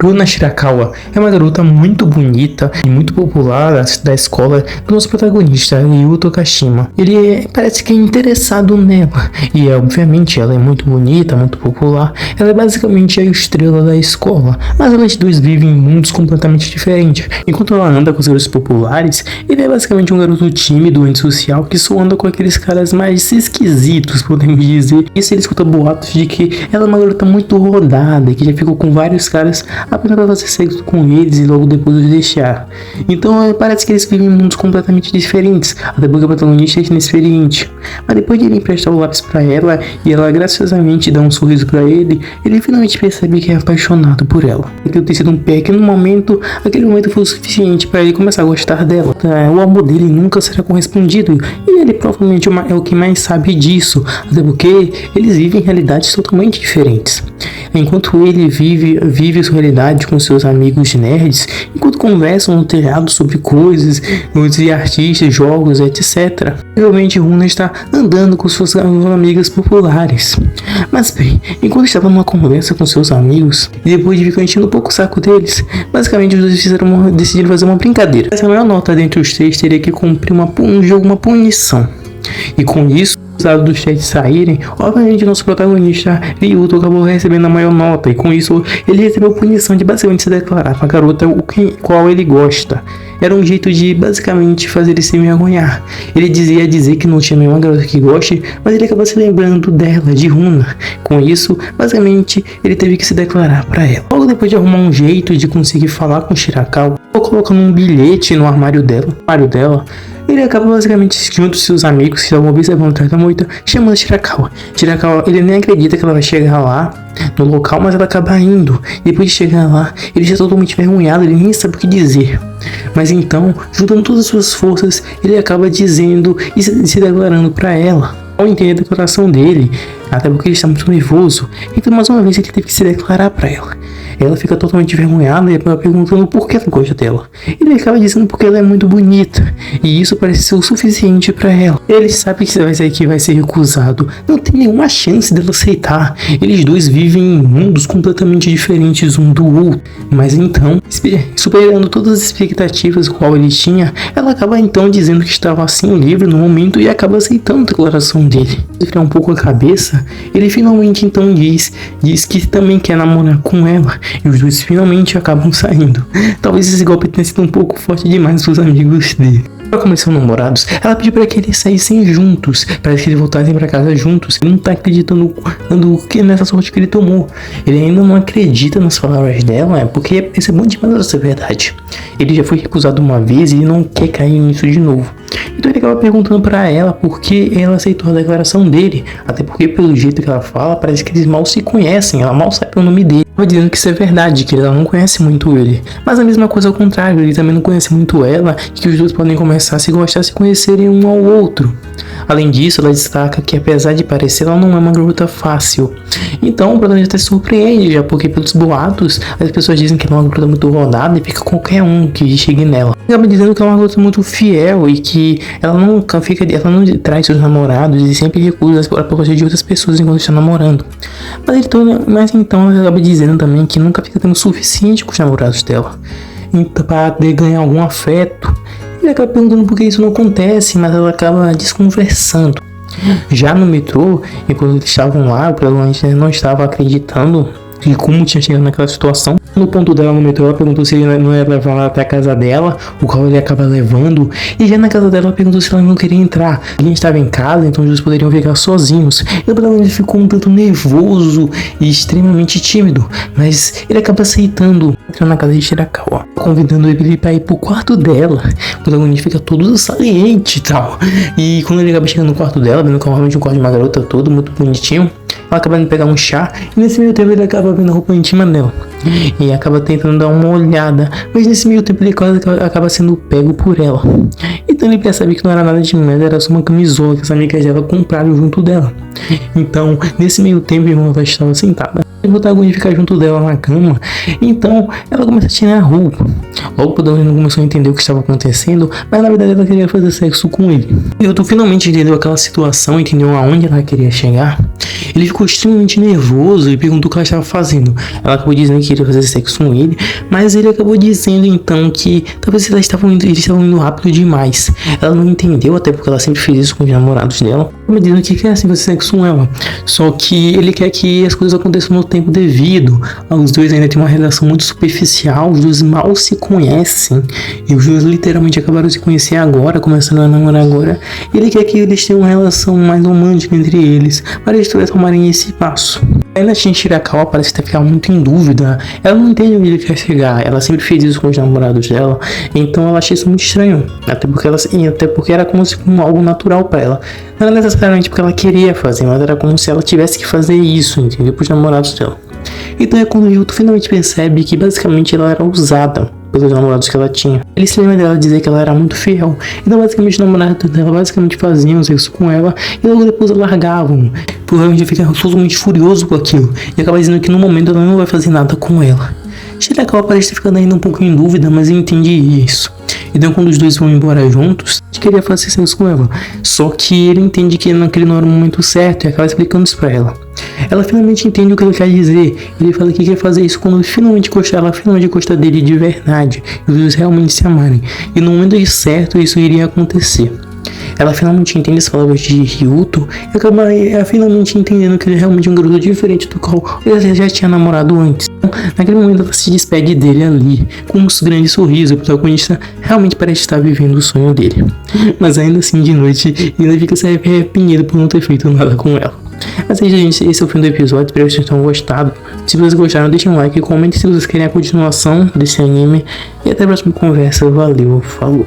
Runa Shirakawa é uma garota muito bonita e muito popular da escola do nosso protagonista, Ryuto Kashima. Ele parece que é interessado nela e obviamente ela é muito bonita, muito popular. Ela é basicamente a estrela da escola, mas elas duas vivem em mundos completamente diferentes. Enquanto ela anda com os garotos populares, ele é basicamente um garoto tímido, antissocial, que só anda com aqueles caras mais esquisitos, podemos dizer. Isso ele escuta boatos de que ela é uma garota muito rodada e que já ficou com vários caras apenas para fazer sexo com eles e logo depois os deixar. Então parece que eles vivem em mundos completamente diferentes, até porque o protagonista é inexperiente. Mas depois de ele emprestar o lápis para ela e ela graciosamente dá um sorriso para ele, ele finalmente percebe que é apaixonado por ela. Aquilo ter sido um pequeno momento, aquele momento foi o suficiente para ele começar a gostar dela. O amor dele nunca será correspondido e ele provavelmente é o que mais sabe disso, até porque eles vivem realidades totalmente diferentes. Enquanto ele vive sua realidade com seus amigos nerds, enquanto conversam no telhado sobre coisas, de artistas, jogos, etc. Realmente Runa está andando com suas amigas populares. Mas bem, enquanto estava numa conversa com seus amigos, e depois de ficar enchendo um pouco o saco deles, basicamente os dois decidiram fazer uma brincadeira. Essa maior nota dentre os três teria que cumprir uma punição. E com isso, apesar dos três saírem, obviamente nosso protagonista Ryuto acabou recebendo a maior nota e com isso ele recebeu a punição de basicamente se declarar para a garota qual ele gosta. Era um jeito de basicamente fazer ele se envergonhar. Ele dizia dizer que não tinha nenhuma garota que goste, mas ele acabou se lembrando dela, de Runa. Com isso, basicamente ele teve que se declarar para ela. Logo depois de arrumar um jeito de conseguir falar com Shirakawa, colocando um bilhete no armário dela, ele acaba basicamente junto com seus amigos que estavam observando atrás da moita, chamando Shirakawa. Shirakawa, ele nem acredita que ela vai chegar lá no local, mas ela acaba indo. Depois de chegar lá, ele já é totalmente envergonhado, ele nem sabe o que dizer. Mas então, juntando todas as suas forças, ele acaba dizendo e se declarando para ela. Ao entender a declaração dele, até porque ele está muito nervoso, então mais uma vez ele teve que se declarar para ela. Ela fica totalmente envergonhada e acaba perguntando por que ela gosta dela. Ele acaba dizendo porque ela é muito bonita, e isso parece ser o suficiente para ela. Ele sabe que vai ser recusado, não tem nenhuma chance dela aceitar. Eles dois vivem em mundos completamente diferentes um do outro. Mas então, superando todas as expectativas qual ele tinha, ela acaba então dizendo que estava assim livre no momento e acaba aceitando a declaração dele. De criar um pouco a cabeça, ele finalmente então diz que também quer namorar com ela. E os dois finalmente acabam saindo. Talvez esse golpe tenha sido um pouco forte demais para os amigos dele. Para como eles são namorados, ela pediu para que eles saíssem juntos, para que eles voltassem para casa juntos. Ele não tá acreditando nessa sorte que ele tomou. Ele ainda não acredita nas palavras dela, porque isso é muito demais pra ser verdade. Ele já foi recusado uma vez e ele não quer cair nisso de novo. Então ele acaba perguntando para ela por que ela aceitou a declaração dele. Até porque pelo jeito que ela fala, parece que eles mal se conhecem, ela mal sabe o nome dele. Ela dizendo que isso é verdade, que ela não conhece muito ele. Mas a mesma coisa ao contrário, ele também não conhece muito ela, e que os dois podem começar a se gostar, se conhecerem um ao outro. Além disso, ela destaca que apesar de parecer, ela não é uma garota fácil. Então o protagonista se surpreende já, porque pelos boatos, as pessoas dizem que ela é uma garota muito rodada e fica qualquer um que chegue nela. Ela acaba dizendo que ela é uma garota muito fiel e que ela não traz seus namorados e sempre recusa a proposta de outras pessoas enquanto está namorando. Mas então ela acaba dizendo também que nunca fica tendo o suficiente com os namorados dela, então, para ganhar algum afeto. Ele acaba perguntando por que isso não acontece, mas ela acaba desconversando. Já no metrô, enquanto eles estavam lá, o protagonista não estava acreditando de como tinha chegado naquela situação. No ponto dela no metrô, ela perguntou se ele não ia levar ela até a casa dela, o qual ele acaba levando. E já na casa dela, ela perguntou se ela não queria entrar. Ele estava em casa, então eles poderiam ficar sozinhos. E o protagonista ficou um tanto nervoso e extremamente tímido, mas ele acaba aceitando entrar na casa de Shirakawa, convidando ele para ir pro quarto dela. O protagonista fica todo saliente e tal. E quando ele acaba chegando no quarto dela, vendo que é realmente um quarto de uma garota todo muito bonitinho, ela acaba indo pegar um chá e nesse meio tempo ele acaba vendo a roupa íntima dela e acaba tentando dar uma olhada, mas nesse meio tempo ele acaba sendo pego por ela. Então ele percebe que não era nada demais, era só uma camisola que as amigas dela compraram junto dela. Então nesse meio tempo a irmã estava sentada O protagonista ficar junto dela na cama, então ela começa a tirar a roupa. Logo o protagonista começou a entender o que estava acontecendo, mas na verdade ela queria fazer sexo com ele. E Yuto finalmente entendeu aquela situação, entendeu aonde ela queria chegar. Ele ficou extremamente nervoso e perguntou o que ela estava fazendo. Ela acabou dizendo que queria fazer sexo com ele, mas ele acabou dizendo então que talvez eles estavam indo rápido demais. Ela não entendeu, até porque ela sempre fez isso com os namorados dela. Me dizendo que quer assim fazer sexo com ela. Só que ele quer que as coisas aconteçam no tempo devido. Os dois ainda têm uma relação muito superficial, os dois mal se conhecem. E os dois literalmente acabaram de se conhecer agora, começando a namorar agora. E ele quer que eles tenham uma relação mais romântica entre eles, para eles tomarem esse passo. Ainda a Shirakawa parece ficar muito em dúvida. Ela não entende onde ele quer chegar. Ela sempre fez isso com os namorados dela. Então ela achei isso muito estranho. Até porque era como se fosse algo natural para ela. Não era necessariamente porque ela queria fazer, mas era como se ela tivesse que fazer isso, entendeu? Para os namorados dela. Então é quando o Yuto finalmente percebe que basicamente ela era usada pelos namorados que ela tinha. Ele se lembra dela dizer que ela era muito fiel. Então basicamente os namorados dela faziam sexo com ela e logo depois a largavam. Provavelmente fica totalmente furioso com aquilo e acaba dizendo que no momento ela não vai fazer nada com ela. Shirakawa parece ter ficado ainda um pouco em dúvida, mas entende isso. Então quando os dois vão embora juntos, ele queria fazer sexo com ela. Só que ele entende que naquele não era o momento certo e acaba explicando isso pra ela. Ela finalmente entende o que ele quer dizer. Ele fala que quer fazer isso quando ela finalmente gostar dele de verdade. E os dois realmente se amarem. E no momento certo isso iria acontecer. Ela finalmente entende as palavras de Ryuto e acaba finalmente entendendo que ele é realmente um garoto diferente do qual ele já tinha namorado antes. Então, naquele momento ela se despede dele ali, com um grande sorriso. O protagonista realmente parece estar vivendo o sonho dele. Mas ainda assim de noite ele ainda fica se arrependido por não ter feito nada com ela. Mas aí, gente, esse é o fim do episódio. Espero que vocês tenham gostado. Se vocês gostaram, deixem um like e comentem se vocês querem a continuação desse anime. E até a próxima conversa. Valeu, falou.